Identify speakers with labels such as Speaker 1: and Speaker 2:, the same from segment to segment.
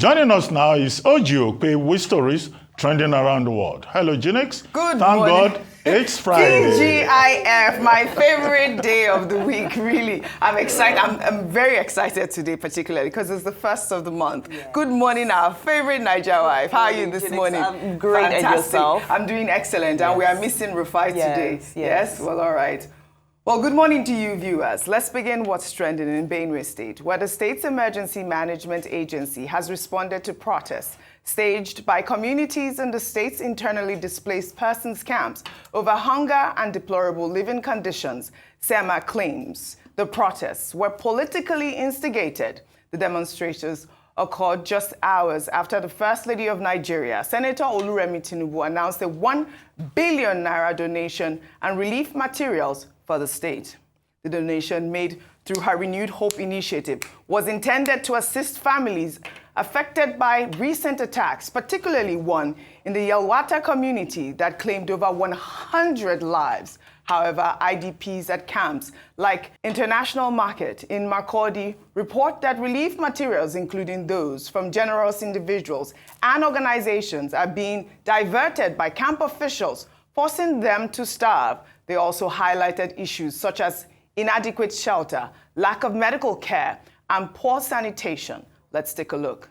Speaker 1: Joining us now is OjyOkpe with stories trending around the world. Hello, Jinx.
Speaker 2: Good
Speaker 1: Thank
Speaker 2: morning.
Speaker 1: God it's Friday.
Speaker 2: TGIF, my favorite day of the week, really. I'm excited. I'm very excited today, particularly, because it's the first of the month. Yes. Good morning, our favorite Niger wife. How are you this morning?
Speaker 3: I'm great.
Speaker 2: Fantastic.
Speaker 3: And yourself?
Speaker 2: I'm doing excellent. Yes. And we are missing Rufai today.
Speaker 3: Yes.
Speaker 2: Well, all right. Well, good morning to you, viewers. Let's begin what's trending in Benue State, where the state's emergency management agency has responded to protests staged by communities in the state's internally displaced persons camps over hunger and deplorable living conditions. SEMA claims the protests were politically instigated. The demonstrations occurred just hours after the First Lady of Nigeria, Senator Remi Tinubu, announced a 1 billion naira donation and relief materials for the state. The donation, made through her Renewed Hope initiative, was intended to assist families affected by recent attacks, particularly one in the Yelwata community that claimed over 100 lives. However, IDPs at camps like International Market in Makurdi report that relief materials, including those from generous individuals and organizations, are being diverted by camp officials, forcing them to starve. They also highlighted issues such as inadequate shelter, lack of medical care, and poor sanitation. Let's take a look.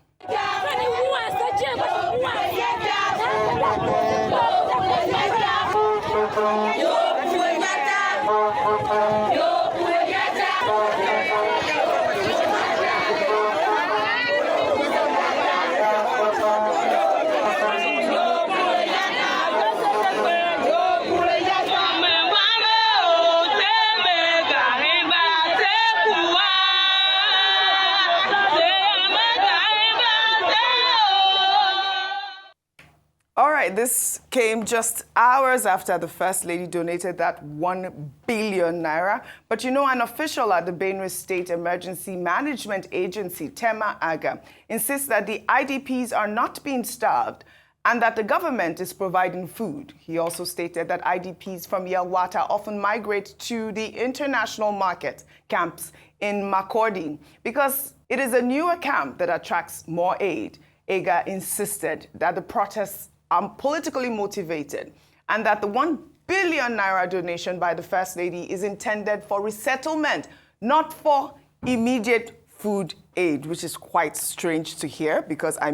Speaker 2: This came just hours after the First Lady donated that 1 billion naira. But you know, an official at the Benue State Emergency Management Agency, Tema Aga, insists that the IDPs are not being starved and that the government is providing food. He also stated that IDPs from Yelwata often migrate to the International Market camps in Makurdi because it is a newer camp that attracts more aid. Aga insisted that the protests are politically motivated and that the 1 billion naira donation by the First Lady is intended for resettlement, not for immediate food aid, which is quite strange to hear because, I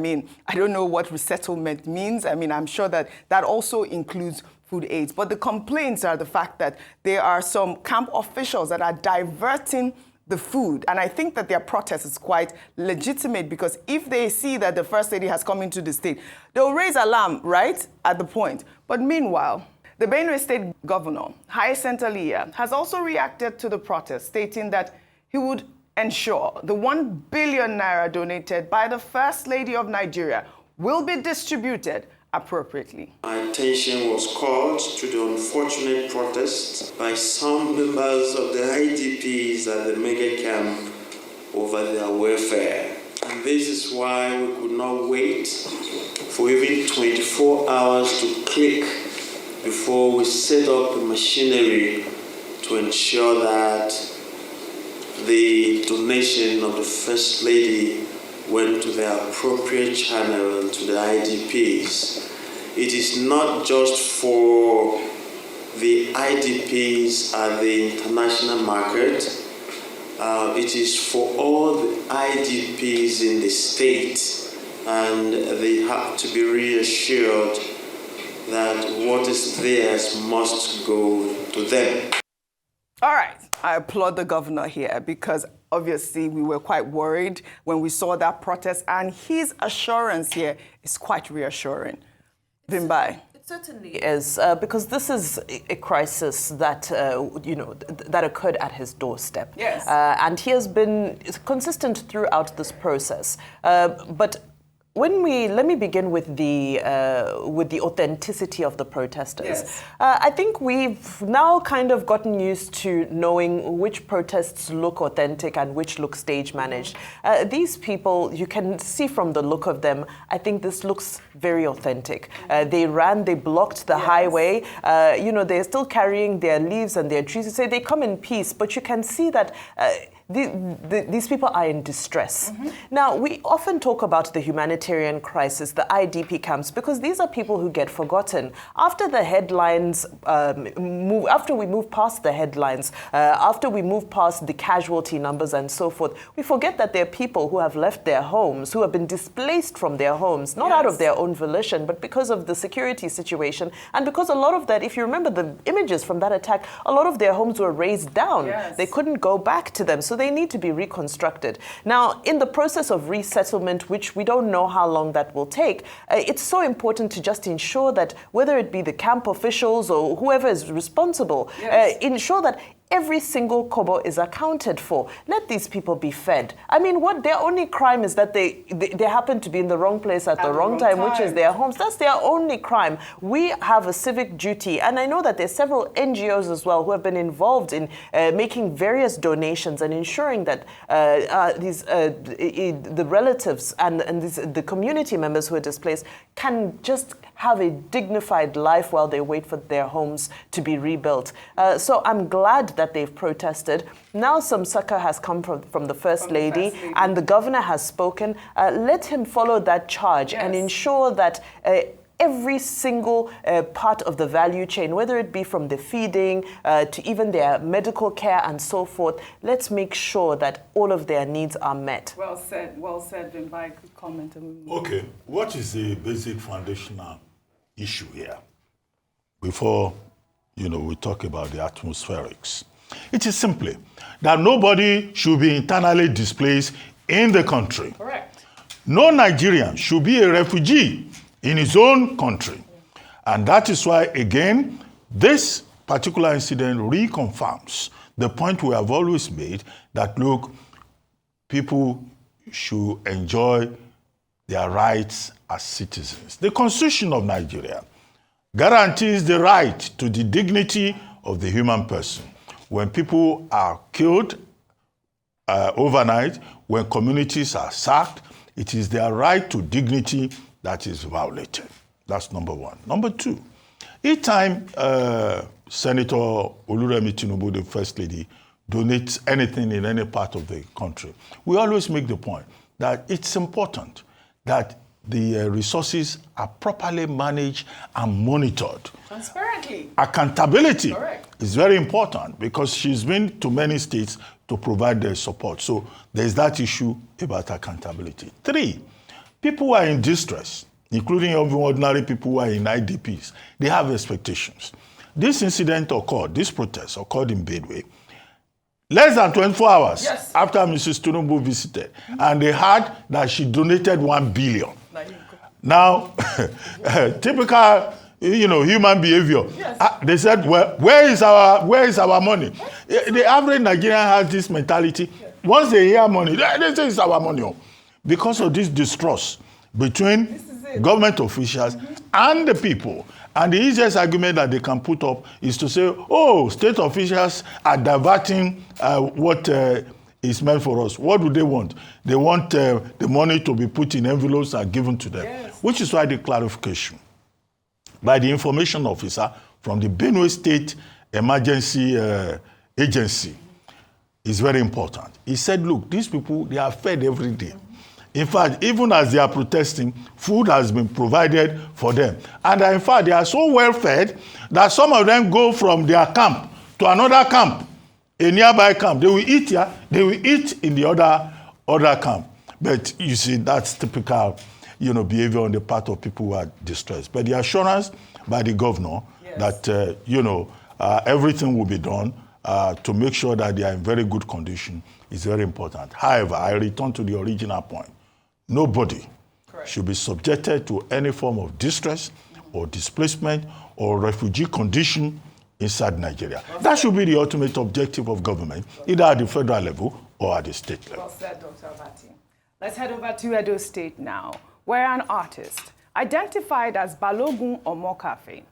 Speaker 2: don't know what resettlement means. I'm sure that that also includes food aids. But the complaints are the fact that there are some camp officials that are diverting the food. And I think that their protest is quite legitimate because if they see that the First Lady has come into the state, they'll raise alarm right at the point. But meanwhile, the Benue State Governor, Hyacinth Alia, has also reacted to the protest, stating that he would ensure the 1 billion naira donated by the First Lady of Nigeria will be distributed appropriately.
Speaker 4: My attention was called to the unfortunate protests by some members of the IDPs at the mega camp over their welfare. And this is why we could not wait for even 24 hours to click before we set up the machinery to ensure that the donation of the First Lady went to the appropriate channel to the IDPs. It is not just for the IDPs at the international market. It is for all the IDPs in the state, and they have to be reassured that what is theirs must go to them.
Speaker 2: All right, I applaud the governor here because obviously we were quite worried when we saw that protest, and his assurance here is quite reassuring. Vimbai.
Speaker 3: It certainly is, because this is a crisis that, that occurred at his doorstep.
Speaker 2: Yes.
Speaker 3: And he has been consistent throughout this process. But let me begin with the authenticity of the protesters.
Speaker 2: Yes.
Speaker 3: I think we've now kind of gotten used to knowing which protests look authentic and which look stage managed. These people, you can see from the look of them, I think this looks very authentic. They blocked the highway. They're still carrying their leaves and their trees. You say they come in peace, but you can see that these people are in distress. Now, we often talk about the humanitarian crisis, the IDP camps, because these are people who get forgotten. After the headlines, after we move past the headlines, after we move past the casualty numbers and so forth, we forget that there are people who have left their homes, who have been displaced from their homes, not out of their own volition, but because of the security situation. And because a lot of that, if you remember the images from that attack, a lot of their homes were razed down. They couldn't go back to them, so they need to be reconstructed. Now, in the process of resettlement, which we don't know how long that will take, it's so important to just ensure that whether it be the camp officials or whoever is responsible, ensure that every single kobo is accounted for. Let these people be fed. I mean, what their only crime is that they happen to be in the wrong place at the wrong time, which is their homes. That's their only crime. We have a civic duty, and I know that there's several NGOs as well who have been involved in making various donations and ensuring that the relatives and the community members who are displaced can just have a dignified life while they wait for their homes to be rebuilt. So I'm glad that they've protested. Now some succor has come from the First Lady, and the governor has spoken. Let him follow that charge and ensure that every single part of the value chain, whether it be from the feeding to even their medical care and so forth, let's make sure that all of their needs are met.
Speaker 2: Well said, Vimbai. Could comment.
Speaker 1: Okay, what is the basic foundational issue here? Before, we talk about the atmospherics. It is simply that nobody should be internally displaced in the country.
Speaker 2: Correct.
Speaker 1: No Nigerian should be a refugee in his own country. And that is why, again, this particular incident reconfirms the point we have always made that, look, people should enjoy their rights as citizens. The Constitution of Nigeria guarantees the right to the dignity of the human person. When people are killed overnight, when communities are sacked, it is their right to dignity that is violated. That's number one. Number two, each time Senator Remi Tinubu, the First Lady, donates anything in any part of the country, we always make the point that it's important that the resources are properly managed and monitored.
Speaker 2: Transparently.
Speaker 1: Accountability is very important because she's been to many states to provide their support. So there's that issue about accountability. Three, people who are in distress, including ordinary people who are in IDPs, they have expectations. This incident occurred, this protest occurred in Benue, less than 24 hours after Mrs. Tinubu visited, and they heard that she donated 1 billion. Now, typical, human behavior. They said, well, where is our money? The average Nigerian has this mentality. Once they hear money, they say it's our money. Because of this distrust between government officials and the people. And the easiest argument that they can put up is to say, oh, state officials are diverting what is meant for us. What do they want? They want the money to be put in envelopes and given to them, which is why the clarification by the information officer from the Benue State Emergency Agency is very important. He said, look, these people, they are fed every day. In fact, even as they are protesting, food has been provided for them. And in fact, they are so well fed that some of them go from their camp to another camp, a nearby camp. They will eat here, they will eat in the other camp. But you see, that's typical, behavior on the part of people who are distressed. But the assurance by the governor that, everything will be done to make sure that they are in very good condition is very important. However, I return to the original point. Nobody should be subjected to any form of distress or displacement or refugee condition inside Nigeria. That should be the ultimate objective of government, either at the federal level or at the state level.
Speaker 2: Well said, Dr. Abati. Let's head over to Edo State now, where an artist identified as Balogun Omokhafe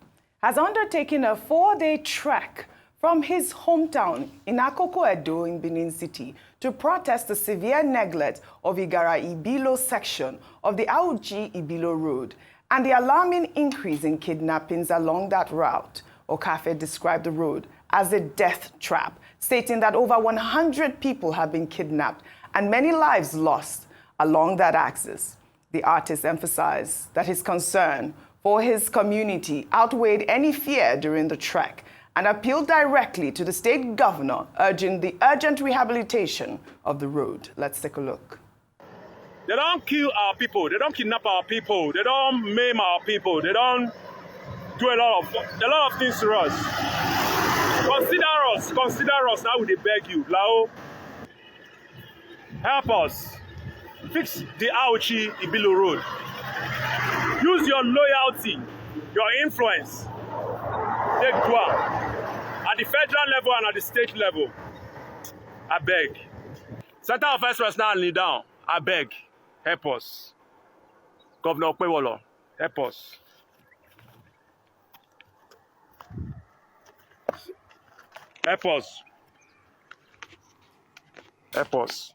Speaker 2: has undertaken a 4-day trek from his hometown in Akoko Edo in Benin City to protest the severe neglect of Igarra-Ibillo section of the Auchi-Ibillo Road and the alarming increase in kidnappings along that route. Okhafe described the road as a death trap, stating that over 100 people have been kidnapped and many lives lost along that axis. The artist emphasized that his concern for his community outweighed any fear during the trek and appealed directly to the state governor, urging the urgent rehabilitation of the road. Let's take a look.
Speaker 5: They don't kill our people. They don't kidnap our people. They don't maim our people. They don't do a lot of things to us. Consider us. Now we beg you, Lao. Help us. Fix the Auchi-Ibillo Road. Use your loyalty, your influence. Take one at the federal level and at the state level. I beg. Center of Excellence now kneel down. I beg. Help us. Governor Okpepholo, help us. Help us. Help us.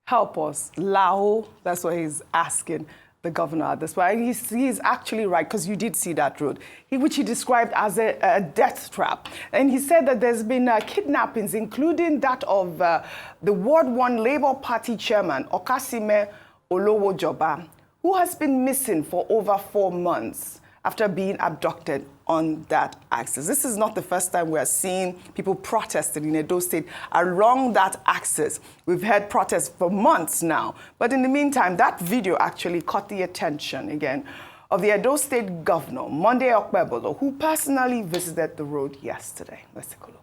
Speaker 2: Help us. Lao, that's what he's asking the governor. That's why he's actually right, because you did see that road, which he described as a death trap. And he said that there's been kidnappings, including that of the Ward 1 Labour Party chairman, Okasime Olowojoba, who has been missing for over 4 months after being abducted on that axis. This is not the first time we are seeing people protesting in Edo State along that axis. We've had protests for months now. But in the meantime, that video actually caught the attention again of the Edo State Governor, Monday Okpepholo, who personally visited the road yesterday. Let's take a look.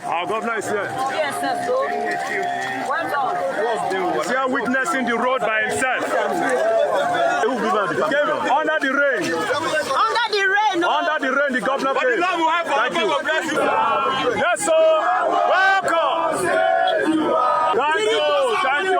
Speaker 5: Our governor is here.
Speaker 6: Yes, sir. So, well done.
Speaker 5: He's here witnessing the road by himself. Under the rain.
Speaker 6: Under the rain.
Speaker 5: Under the rain, the governor came. Thank you. Yes, sir. Welcome. Thank you.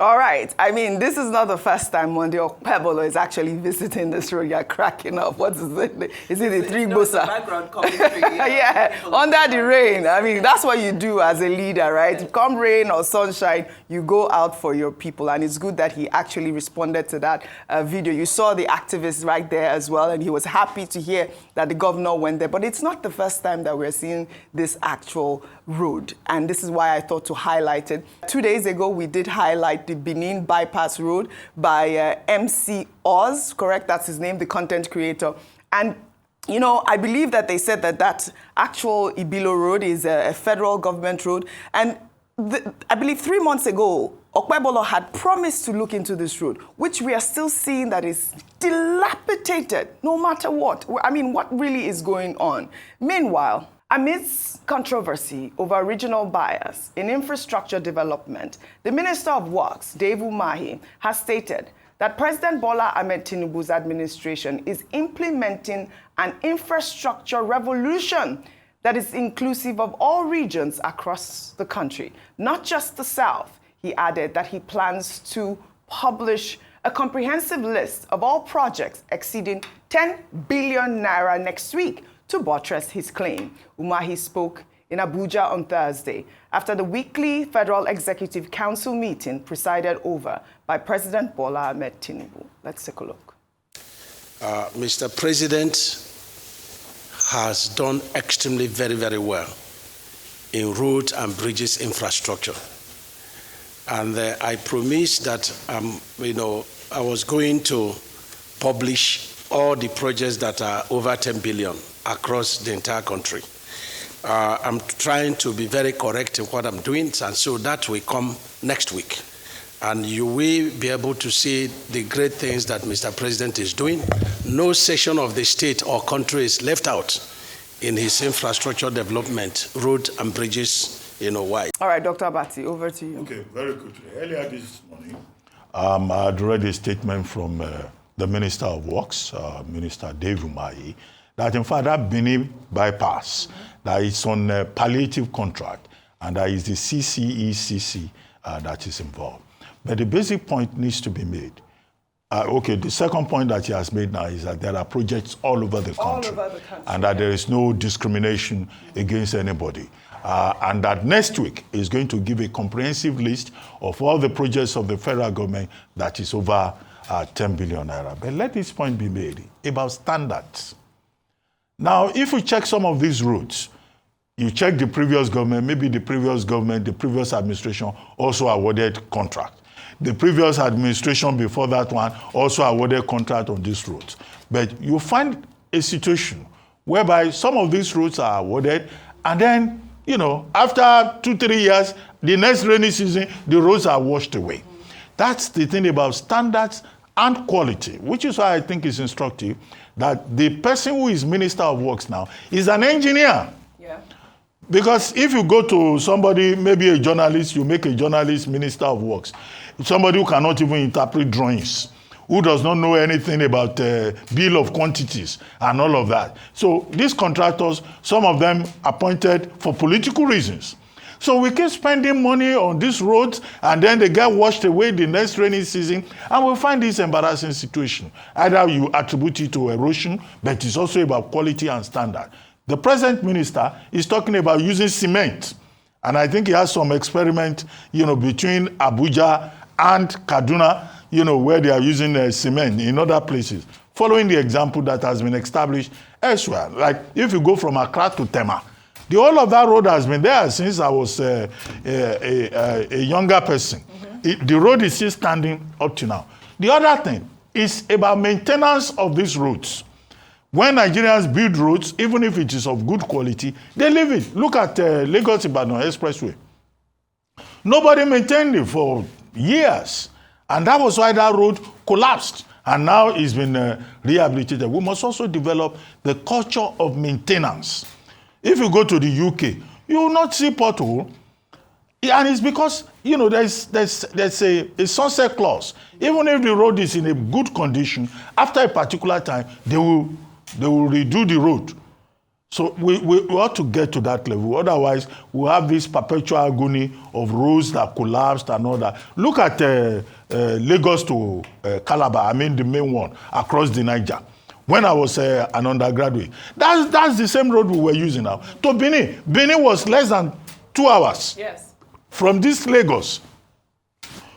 Speaker 2: All right. I mean, this is not the first time Monday Okpepholo is actually visiting this road. You're cracking up. What is it? Is it the three bosa?
Speaker 3: Background commentary.
Speaker 2: Yeah, under the rain. I mean, that's what you do as a leader, right? Come rain or sunshine, you go out for your people. And it's good that he actually responded to that video. You saw the activists right there as well, and he was happy to hear that the governor went there. But it's not the first time that we're seeing this actual road. And this is why I thought to highlight it. 2 days ago, we did highlight the Benin Bypass Road by MC Oz, correct? That's his name, the content creator. And, you know, I believe that they said that that actual Ibillo Road is a federal government road. And I believe 3 months ago, Okpepholo had promised to look into this road, which we are still seeing that is dilapidated, no matter what. I mean, what really is going on? Meanwhile, amidst controversy over regional bias in infrastructure development, the Minister of Works, Dave Umahi, has stated that President Bola Ahmed Tinubu's administration is implementing an infrastructure revolution that is inclusive of all regions across the country, not just the South. He added that he plans to publish a comprehensive list of all projects exceeding 10 billion naira next week to buttress his claim. Umahi spoke in Abuja on Thursday after the weekly Federal Executive Council meeting presided over by President Bola Ahmed Tinubu. Let's take a look.
Speaker 7: Mr. President has done extremely very well in road and bridges infrastructure. And I promised that I was going to publish all the projects that are over 10 billion across the entire country. I'm trying to be very correct in what I'm doing, and so that will come next week. And you will be able to see the great things that Mr. President is doing. No section of the state or country is left out in his infrastructure development, road and bridges, wide.
Speaker 2: All right, Dr. Abati, over to you.
Speaker 1: Okay, very quickly. Earlier this morning, I had read a statement from the Minister of Works, Minister Dave Umahi, that in fact that Benin bypass, that is on a palliative contract, and that is the CCECC that is involved. But the basic point needs to be made. The second point that he has made now is that there are projects all over the country, and that there is no discrimination against anybody. And that next week is going to give a comprehensive list of all the projects of the federal government that is over 10 billion naira. But let this point be made about standards. Now, if we check some of these routes, you check the previous government, maybe the previous government, the previous administration also awarded contract. The previous administration before that one also awarded contract on these routes. But you find a situation whereby some of these routes are awarded, and then, you know, after 2-3 years, the next rainy season, the roads are washed away. That's the thing about standards and quality, which is why I think it's instructive that the person who is Minister of Works now is an engineer.
Speaker 2: Yeah.
Speaker 1: Because if you go to somebody, maybe a journalist, you make a journalist Minister of Works, somebody who cannot even interpret drawings, who does not know anything about bill of quantities and all of that. So these contractors, some of them appointed for political reasons. So we keep spending money on these roads, and then they get washed away the next rainy season, and we find this embarrassing situation. Either you attribute it to erosion, but it's also about quality and standard. The present minister is talking about using cement, and I think he has some experiment, you know, between Abuja and Kaduna, you know, where they are using cement in other places, following the example that has been established elsewhere. Like if you go from Accra to Tema, the whole of that road has been there since I was a younger person. The road is still standing up to now. The other thing is about maintenance of these roads. When Nigerians build roads, even if it is of good quality, they leave it. Look at Lagos-Ibadan Expressway. Nobody maintained it for years. And that was why that road collapsed. And now it's been rehabilitated. We must also develop the culture of maintenance. If you go to the UK, you will not see pothole. And it's because, you know, there's a sunset clause. Even if the road is in a good condition, after a particular time, they will redo the road. So we ought to get to that level. Otherwise, we'll have this perpetual agony of roads that collapsed and all that. Look at Lagos to Calabar, I mean the main one, across the Niger. When I was an undergraduate, that's the same road we were using now. To Benin, Benin was less than 2 hours.
Speaker 2: Yes.
Speaker 1: From this Lagos.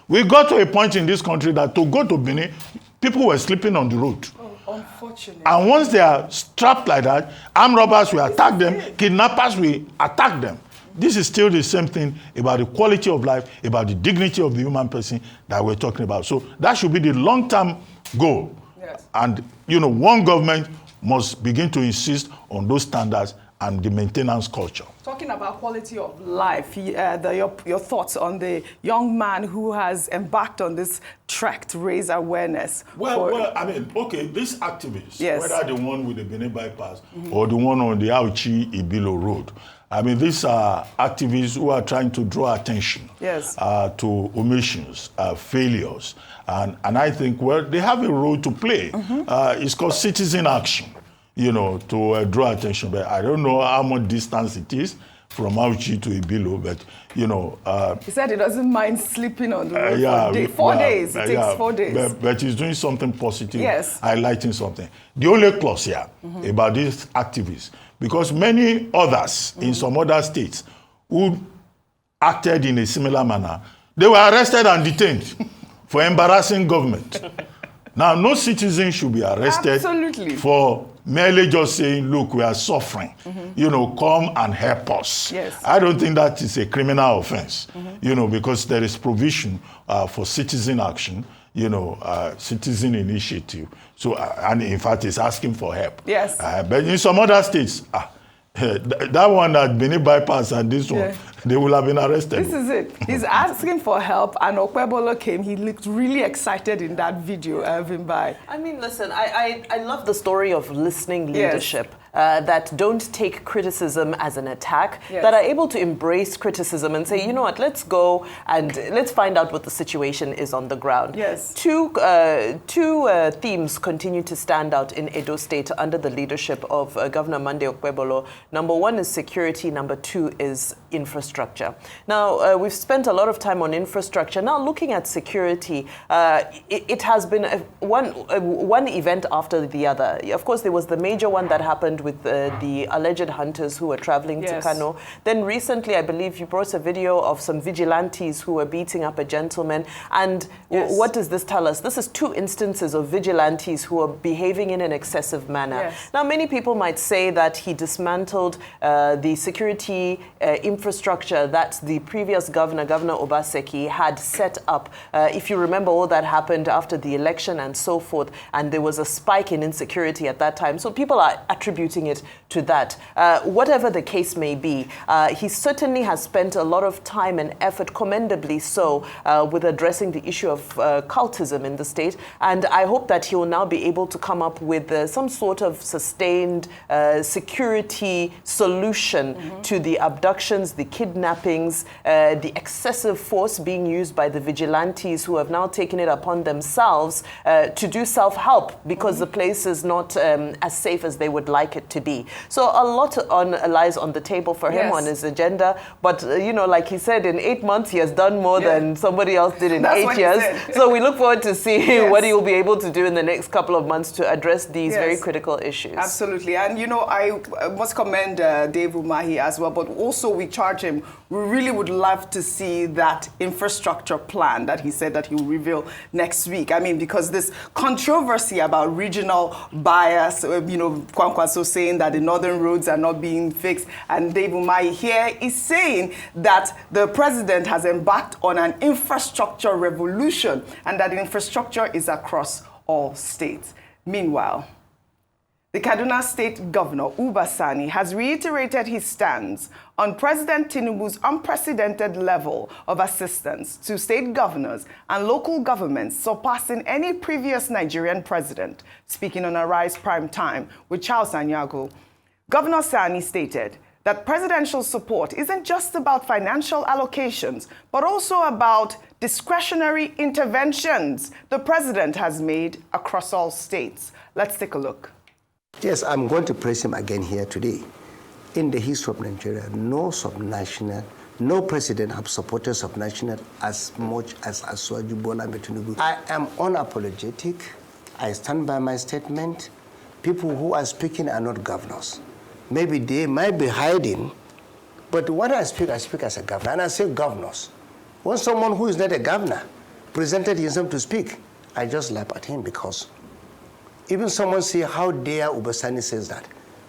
Speaker 1: We got to a point in this country that to go to Benin, people were sleeping on the road.
Speaker 2: Unfortunately.
Speaker 1: And once they are strapped like that, armed robbers will attack them, kidnappers will attack them. This is still the same thing about the quality of life, about the dignity of the human person that we're talking about. So that should be the long-term goal.
Speaker 2: Yes.
Speaker 1: And, you know, one government must begin to insist on those standards and the maintenance culture.
Speaker 2: Talking about quality of life, your thoughts on the young man who has embarked on this trek to raise awareness.
Speaker 1: Well, I mean, okay, these activists,
Speaker 2: yes,
Speaker 1: whether the one with the Benue bypass or the one on the Auchi-Ibillo Road, I mean, these are activists who are trying to draw attention,
Speaker 2: yes,
Speaker 1: to omissions, failures. And I think, well, they have a role to play. It's called citizen action, you know, to draw attention. But I don't know how much distance it is from Auchi to Ibillo, but, you know...
Speaker 2: he said he doesn't mind sleeping on the road for 4 days. It takes 4 days.
Speaker 1: But he's doing something positive,
Speaker 2: yes,
Speaker 1: highlighting something. The only clause here about these activists, because many others in some other states who acted in a similar manner, they were arrested and detained for embarrassing government. Now, no citizen should be arrested for merely just saying, look, we are suffering. You know, come and help us.
Speaker 2: Yes.
Speaker 1: I don't think that is a criminal offense, you know, because there is provision for citizen action, you know, citizen initiative. So, and in fact, it's asking for help.
Speaker 2: Yes.
Speaker 1: But in some other states, that one that Benin bypass and this one, they will have been arrested.
Speaker 2: This is it. He's asking for help, and Okpepholo came. He looked really excited in that video, Vimbai.
Speaker 3: I mean, listen, I love the story of listening leadership. That don't take criticism as an attack, that are able to embrace criticism and say, you know what, let's go and let's find out what the situation is on the ground.
Speaker 2: Yes.
Speaker 3: Two themes continue to stand out in Edo State under the leadership of Governor Monday Okpepholo. Number one is security. Number two is infrastructure. Now, we've spent a lot of time on infrastructure. Now, looking at security, it has been one event after the other. Of course, there was the major one that happened with the alleged hunters who were traveling
Speaker 2: Yes.
Speaker 3: to Kano. Then recently, I believe you brought a video of some vigilantes who were beating up a gentleman. And
Speaker 2: Yes.
Speaker 3: what does this tell us? This is 2 instances of vigilantes who are behaving in an excessive manner.
Speaker 2: Yes.
Speaker 3: Now, many people might say that he dismantled the security infrastructure that the previous governor, Governor Uba Sani, had set up. If you remember, all that happened after the election and so forth, and there was a spike in insecurity at that time. So people are attributing it to that. Whatever the case may be, he certainly has spent a lot of time and effort, commendably so, with addressing the issue of cultism in the state. And I hope that he will now be able to come up with some sort of sustained security solution to the abductions, the kidnappings, the excessive force being used by the vigilantes who have now taken it upon themselves to do self-help because the place is not as safe as they would like it to be. So a lot lies on the table for him
Speaker 2: Yes.
Speaker 3: on his agenda. But, like he said, in 8 months, he has done more than somebody else did in
Speaker 2: That's
Speaker 3: 8
Speaker 2: what he
Speaker 3: years.
Speaker 2: said.
Speaker 3: So we look forward to seeing
Speaker 2: Yes.
Speaker 3: what he will be able to do in the next couple of months to address these
Speaker 2: Yes.
Speaker 3: very critical issues.
Speaker 2: Absolutely. And, I must commend Dave Umahi as well, but also we charge him. We really would love to see that infrastructure plan that he said that he will reveal next week. I mean, because this controversy about regional bias, Kwankwaso saying that the northern roads are not being fixed, and Dave Umahi here is saying that the president has embarked on an infrastructure revolution and that infrastructure is across all states. Meanwhile, the Kaduna State Governor, Uba Sani, has reiterated his stance on President Tinubu's unprecedented level of assistance to state governors and local governments, surpassing any previous Nigerian president. Speaking on Arise Prime Time with Charles Anyago, Governor Sani stated that presidential support isn't just about financial allocations, but also about discretionary interventions the president has made across all states. Let's take a look.
Speaker 8: Yes, I'm going to praise him again here today. In the history of Nigeria, no subnational, no president have supported subnational as much as Asuwaju Bola Ahmed Tinubu. I am unapologetic. I stand by my statement. People who are speaking are not governors. Maybe they might be hiding, but when I speak as a governor, and I say governors. When someone who is not a governor presented himself to speak, I just laugh at him because even someone say, how dare Uba Sani says that?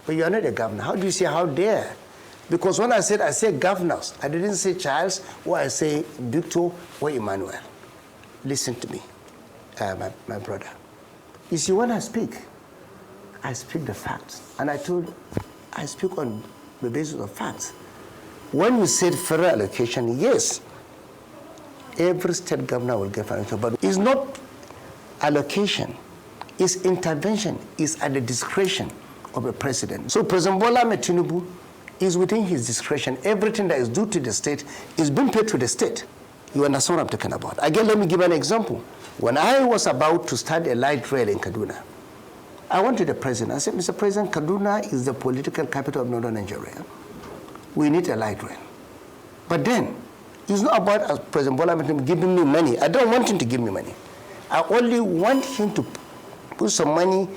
Speaker 8: But you are not a governor. How do you say how dare? Because when I said governors, I didn't say Charles, or I say Victor, or Emmanuel. Listen to me, my brother. You see, when I speak the facts. And I speak on the basis of facts. When you said federal allocation, yes, every state governor will get financial, but it's not allocation. Its intervention is at the discretion of the president. So President Bola Ahmed Tinubu is within his discretion. Everything that is due to the state is being paid to the state. You understand what I'm talking about? Again, let me give an example. When I was about to start a light rail in Kaduna, I went to the president. I said, Mr. President, Kaduna is the political capital of northern Nigeria. We need a light rail. But then, it's not about President Bola Ahmed Tinubu giving me money. I don't want him to give me money. I only want him to put some money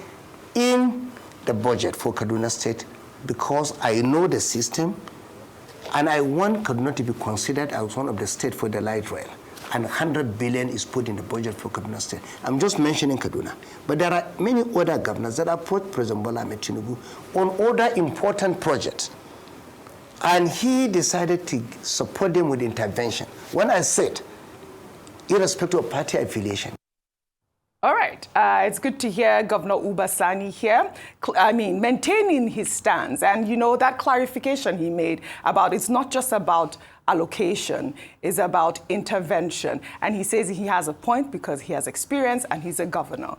Speaker 8: in the budget for Kaduna State because I know the system and I want Kaduna to be considered as one of the states for the light rail. And 100 billion is put in the budget for Kaduna State. I'm just mentioning Kaduna. But there are many other governors that approached President Bola Ahmed Tinubu on other important projects. And he decided to support them with intervention. When I said, irrespective of party affiliation.
Speaker 2: All right. It's good to hear Governor Uba Sani here, maintaining his stance. And, that clarification he made about it's not just about allocation, it's about intervention. And he says he has a point because he has experience and he's a governor.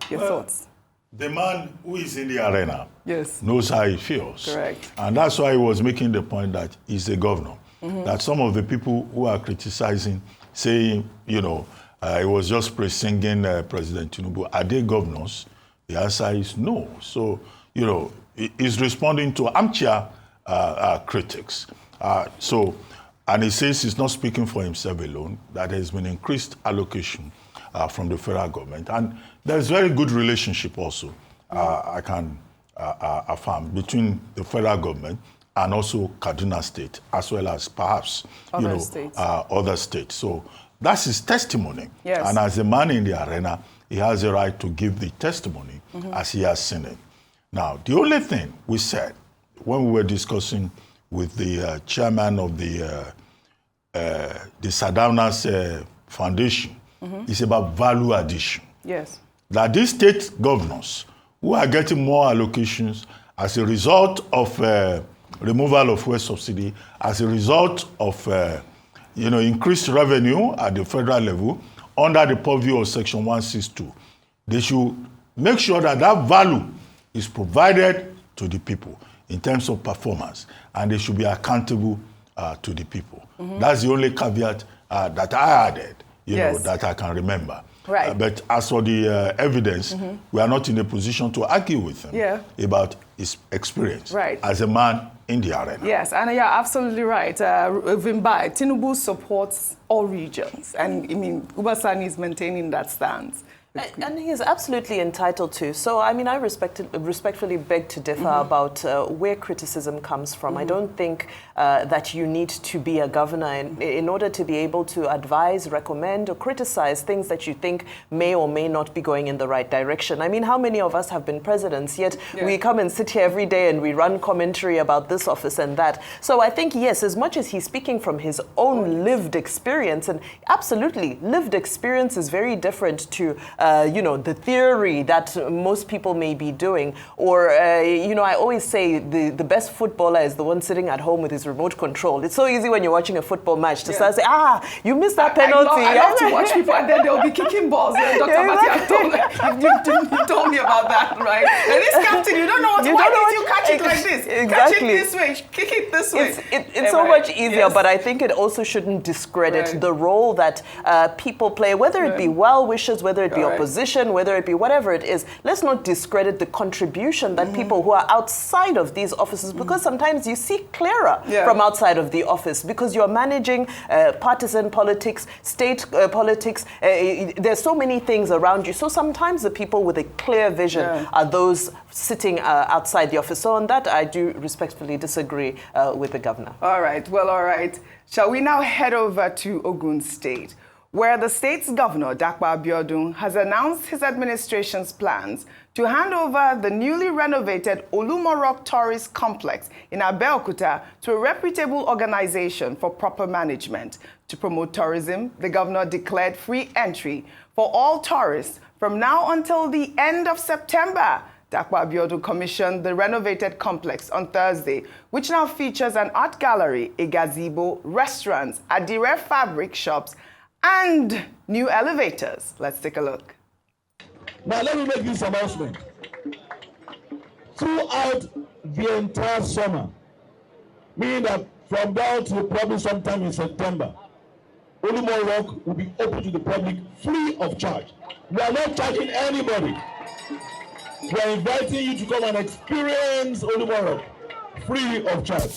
Speaker 2: Your thoughts?
Speaker 1: The man who is in the arena
Speaker 2: Yes.
Speaker 1: knows how he feels.
Speaker 2: Correct.
Speaker 1: And that's why he was making the point that he's a governor. That some of the people who are criticizing, saying, it was just singing President Tinubu. Are they governors? The answer is no. So, he's responding to armchair critics. And he says he's not speaking for himself alone, that there has been increased allocation from the federal government. And there's very good relationship also. I can affirmed between the federal government and also Kaduna State, as well as perhaps
Speaker 2: other states.
Speaker 1: Other states. So that's his testimony.
Speaker 2: Yes.
Speaker 1: And as a man in the arena, he has a right to give the testimony as he has seen it. Now, the only thing we said when we were discussing with the chairman of the Sadauna's Foundation is about value addition.
Speaker 2: Yes.
Speaker 1: That these state governors who are getting more allocations as a result of removal of fuel subsidy, as a result of increased revenue at the federal level under the purview of Section 162, they should make sure that that value is provided to the people in terms of performance, and they should be accountable to the people. That's the only caveat that I added, that I can remember.
Speaker 2: Right.
Speaker 1: But as for the evidence, we are not in a position to argue with him about his experience as a man in the arena.
Speaker 2: Yes, and you're absolutely right. Tinubu supports all regions, and I mean, Uba Sani is maintaining that stance.
Speaker 3: And he is absolutely entitled to. So, I mean, I respectfully beg to differ about where criticism comes from. I don't think that you need to be a governor in order to be able to advise, recommend, or criticize things that you think may or may not be going in the right direction. I mean, how many of us have been presidents, yet we come and sit here every day and we run commentary about this office and that. So I think, yes, as much as he's speaking from his own lived experience, and absolutely, lived experience is very different to the theory that most people may be doing. Or, I always say the best footballer is the one sitting at home with his remote control. It's so easy when you're watching a football match to start saying, you missed that penalty.
Speaker 2: I love to watch people, and then they'll be kicking balls. And Dr. Matthew told me about that, right? And this captain, you don't know why did you catch it like this?
Speaker 3: Exactly.
Speaker 2: Catch it this way, kick it this way.
Speaker 3: It's so much easier, but I think it also shouldn't discredit the role that people play, whether it be well-wishers, whether it be opposition, whether it be whatever it is. Let's not discredit the contribution that people who are outside of these offices, because sometimes you see clearer from outside of the office, because you're managing partisan politics, state politics. There's so many things around you. So sometimes the people with a clear vision are those sitting outside the office. So on that, I do respectfully disagree with the governor.
Speaker 2: All right. Well, all right. Shall we now head over to Ogun State, where the state's governor, Dapo Abiodun, has announced his administration's plans to hand over the newly renovated Olumo Rock Tourist Complex in Abeokuta to a reputable organization for proper management. To promote tourism, the governor declared free entry for all tourists from now until the end of September. Dapo Abiodun commissioned the renovated complex on Thursday, which now features an art gallery, a gazebo, restaurants, Adire fabric shops, and new elevators. Let's take a look.
Speaker 9: Now let me make this announcement. Throughout the entire summer, meaning that from now to probably sometime in September, Olumo Rock will be open to the public free of charge. We are not charging anybody. We are inviting you to come and experience Olumo Rock free of charge.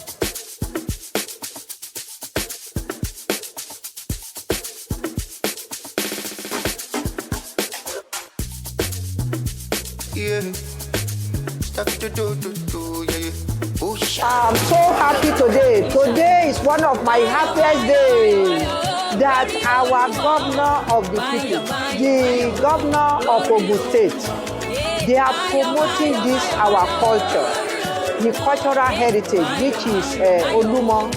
Speaker 10: I'm so happy today. Today is one of my happiest days that our governor of the people, the governor of Ogun State, they are promoting this, our culture, the cultural heritage, which is Olumo.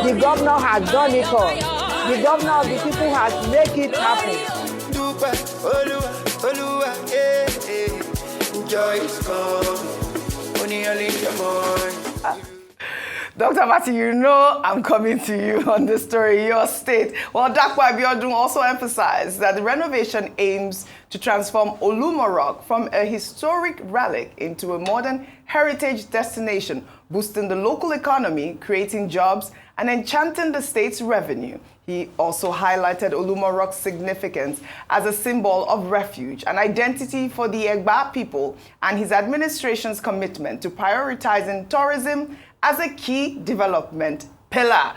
Speaker 10: The governor has done it all. The governor of the people has made it happen.
Speaker 2: Joy is coming, only your mind. Dr. Matthew, you know I'm coming to you on this story, your state. Well, Dapo Abiodun also emphasized that the renovation aims to transform Olumo Rock from a historic relic into a modern heritage destination, boosting the local economy, creating jobs, and enchanting the state's revenue. He also highlighted Olumo Rock's significance as a symbol of refuge and identity for the Egba people, and his administration's commitment to prioritizing tourism as a key development pillar.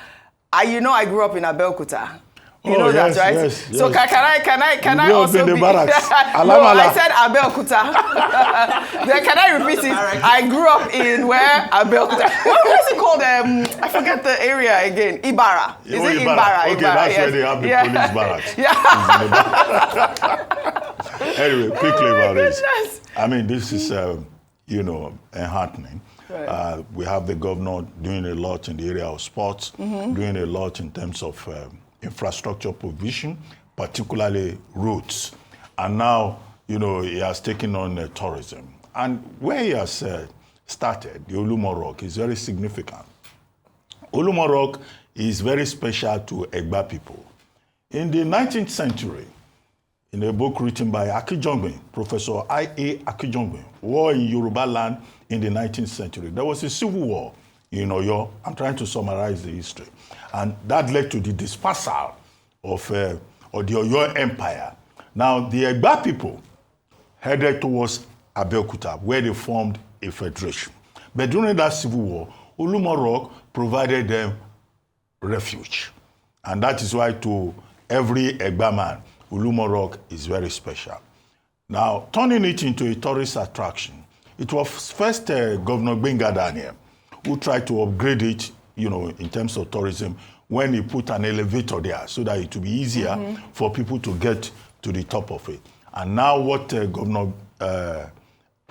Speaker 2: I grew up in Abeokuta. You know
Speaker 1: yes,
Speaker 2: that, right?
Speaker 1: yes,
Speaker 2: So
Speaker 1: yes.
Speaker 2: can I
Speaker 1: grew up
Speaker 2: also
Speaker 1: in the
Speaker 2: be?
Speaker 1: barracks.
Speaker 2: No, I said Abeokuta. Then can I repeat it? I grew up in where Abeokuta. What's it called? I forget the area again. Ibarra. Is it Ibarra?
Speaker 1: Okay, that's where they have the police barracks.
Speaker 2: Yeah.
Speaker 1: Anyway, quickly about this.
Speaker 2: Goodness.
Speaker 1: I mean, this is, enheartening.
Speaker 2: Right.
Speaker 1: We have the governor doing a lot in the area of sports, doing a lot in terms of infrastructure provision, particularly roads. And now, he has taken on tourism. And where he has started, the Olumo Rock, is very significant. Olumo Rock is very special to Egba people. In the 19th century, in a book written by Akijongbe, Professor I.A. Akijongbe, War in Yoruba Land in the 19th century, there was a civil war in Oyo. I'm trying to summarize the history. And that led to the dispersal of the Oyo Empire. Now, the Egba people headed towards Abeokuta, where they formed a federation. But during that civil war, Olumo Rock provided them refuge. And that is why to every Egba man, Olumo Rock is very special. Now, turning it into a tourist attraction, it was first Governor Gbenga Daniel who tried to upgrade it, in terms of tourism, when he put an elevator there so that it would be easier for people to get to the top of it. And now what Governor Dapo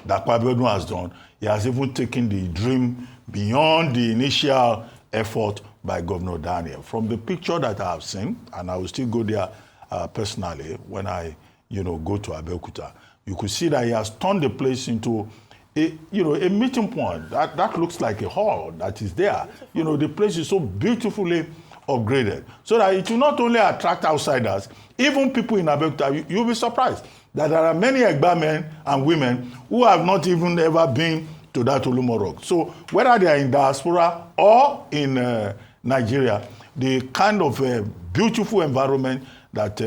Speaker 1: Abiodun has done, he has even taken the dream beyond the initial effort by Governor Daniel. From the picture that I have seen, and I will still go there personally when I, go to Abeokuta, you could see that he has turned the place into a meeting point. That looks like a hall that is there. The place is so beautifully upgraded, so that it will not only attract outsiders, even people in Abeokuta. You'll be surprised that there are many Egba men and women who have not even ever been to that Olumo Rock. So whether they are in diaspora or in Nigeria, the kind of beautiful environment that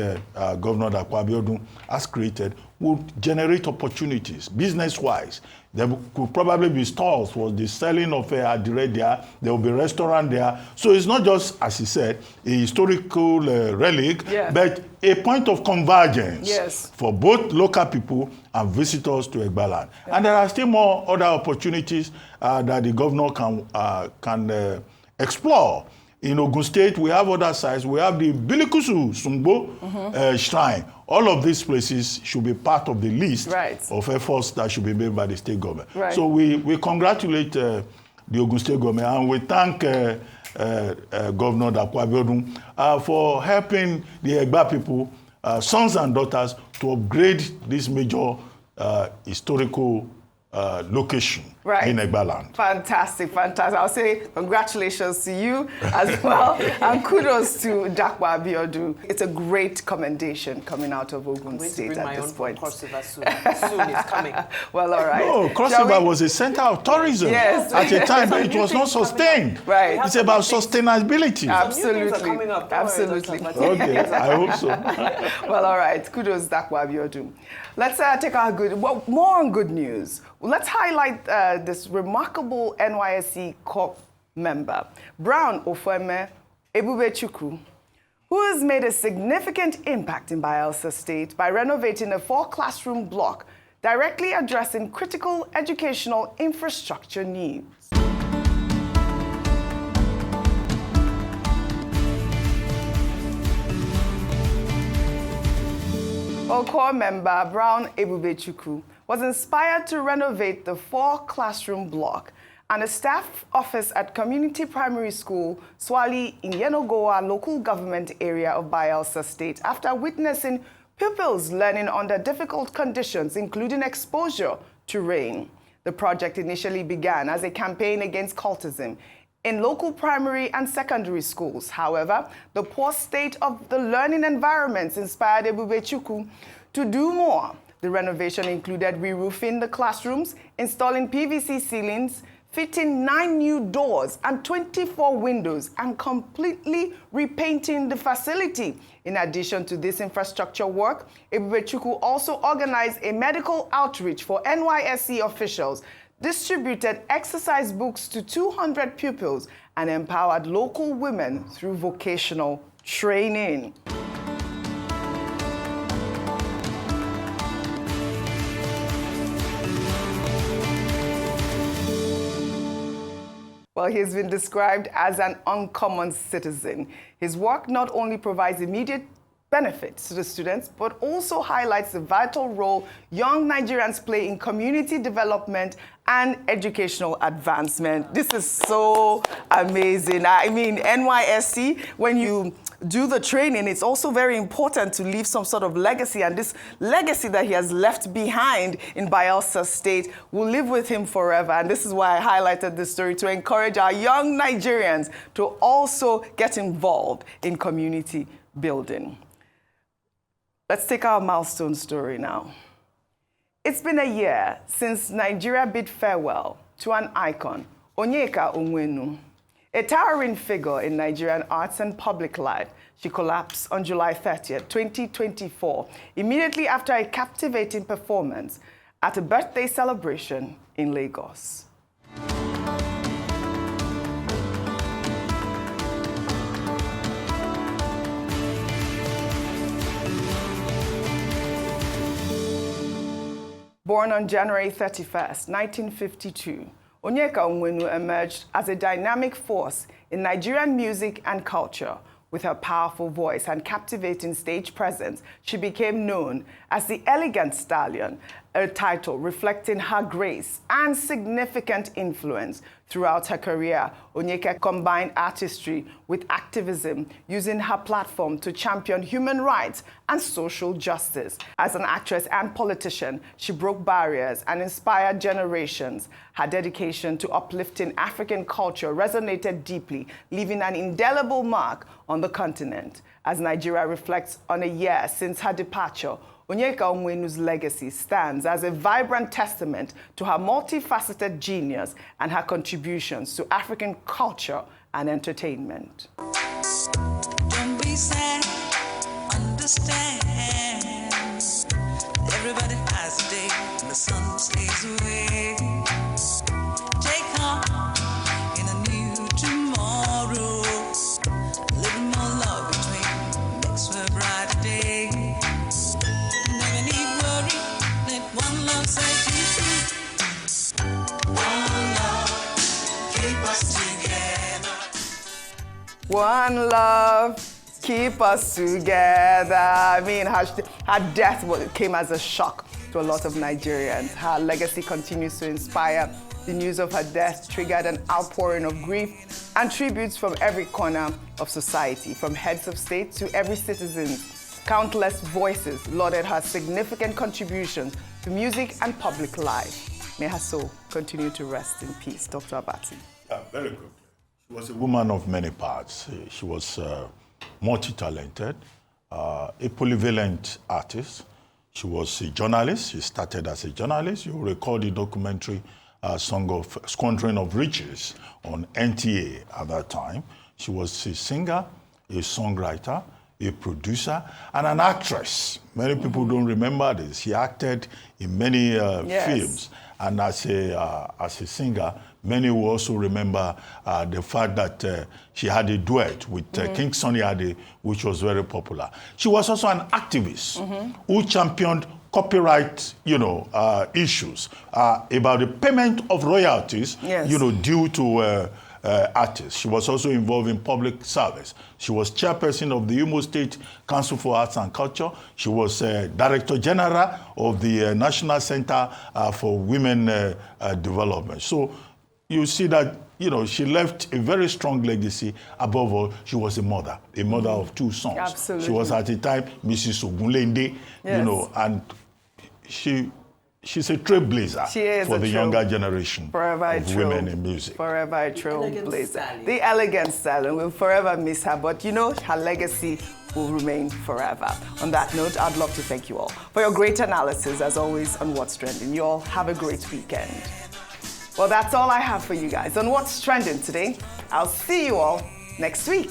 Speaker 1: Governor Dapo Abiodun has created would generate opportunities, business-wise. There could probably be stalls for the selling of adire there. There will be a restaurant there. So it's not just, as he said, a historical relic, but a point of convergence for both local people and visitors to Egbaland. And there are still more other opportunities that the governor can explore. In Ogun State, we have other sites. We have the Bilikusu Sungbo Shrine. All of these places should be part of the list of efforts that should be made by the state government. So we congratulate the Ogun State government, and we thank Governor Dapo Abiodun for helping the Egba people, sons and daughters, to upgrade this major historical location in Egbaland.
Speaker 2: Fantastic, fantastic. I'll say congratulations to you as well, and kudos to Dapo Abiodun. It's a great commendation coming out of Ogun State at this point.
Speaker 3: Crossover soon it's coming.
Speaker 2: Well, all right.
Speaker 1: No, crossover was a center of tourism at a time, but it was not sustained. It's about sustainability.
Speaker 2: Absolutely. Absolutely.
Speaker 1: Okay, I hope so.
Speaker 2: Well, all right. Kudos, Dapo Abiodun. Let's take our more on good news. Let's highlight this remarkable NYSC Corps member, Brown Ofeme Ebubechukwu, who has made a significant impact in Bayelsa State by renovating a 4-classroom block directly addressing critical educational infrastructure needs. Corps member Brown Ebubechukwu was inspired to renovate the 4-classroom block and a staff office at Community Primary School, Swali in Yenogoa local government area of Bayelsa State after witnessing pupils learning under difficult conditions, including exposure to rain. The project initially began as a campaign against cultism in local primary and secondary schools. However, the poor state of the learning environments inspired Ebubechukwu to do more. The renovation included re-roofing the classrooms, installing PVC ceilings, fitting 9 new doors and 24 windows, and completely repainting the facility. In addition to this infrastructure work, Ebubechukwu also organized a medical outreach for NYSC officials, distributed exercise books to 200 pupils, and empowered local women through vocational training. Well, he's been described as an uncommon citizen. His work not only provides immediate benefits to the students, but also highlights the vital role young Nigerians play in community development and educational advancement. This is so amazing. I mean, NYSC, when you do the training, it's also very important to leave some sort of legacy, and this legacy that he has left behind in Bayelsa State will live with him forever. And this is why I highlighted this story, to encourage our young Nigerians to also get involved in community building. Let's take our milestone story now. It's been a year since Nigeria bid farewell to an icon, Onyeka Onwenu. A towering figure in Nigerian arts and public life, she collapsed on July 30th, 2024, immediately after a captivating performance at a birthday celebration in Lagos. Born on January 31st, 1952, Onyeka Onwenu emerged as a dynamic force in Nigerian music and culture. With her powerful voice and captivating stage presence, she became known as the Elegant Stallion, a title reflecting her grace and significant influence. Throughout her career, Onyeka combined artistry with activism, using her platform to champion human rights and social justice. As an actress and politician, she broke barriers and inspired generations. Her dedication to uplifting African culture resonated deeply, leaving an indelible mark on the continent. As Nigeria reflects on a year since her departure, Onyeka Onwenu's legacy stands as a vibrant testament to her multifaceted genius and her contributions to African culture and entertainment.
Speaker 11: Don't be sad, understand. Everybody has a day when the sun stays away. Take heart in a new tomorrow. A little more love between makes for a brighter day. Never need worry, let one love set you free. One love, keep us together.
Speaker 2: One love, keep us together. I mean, her death came as a shock to a lot of Nigerians. Her legacy continues to inspire. The news of her death triggered an outpouring of grief and tributes from every corner of society, from heads of state to every citizen. Countless voices lauded her significant contributions to music and public life. May her soul continue to rest in peace. Dr. Abati.
Speaker 1: Very good. She was a woman of many parts. She was multi-talented, a polyvalent artist. She was a journalist. She started as a journalist. You recall the documentary Song of Squandering of Riches on NTA at that time. She was a singer, a songwriter, a producer, and an actress. Many people don't remember this. She acted in many films. And as a singer, many will also remember the fact that she had a duet with King Sunny Ade, which was very popular. She was also an activist who championed copyright, issues about the payment of royalties, due to artists. She was also involved in public service. She was chairperson of the Imo State Council for Arts and Culture. She was Director General of the National Center for Women Development. So you see that, she left a very strong legacy. Above all, she was a mother of two sons.
Speaker 2: Absolutely.
Speaker 1: She was at the time Mrs. Ogunlende, and she's a trailblazer for the younger generation of women in music.
Speaker 2: Forever a trailblazer. The Elegant Stallion. We'll forever miss her, but her legacy will remain forever. On that note, I'd love to thank you all for your great analysis, as always, on What's Trending. You all have a great weekend. Well, that's all I have for you guys on What's Trending today. I'll see you all next week.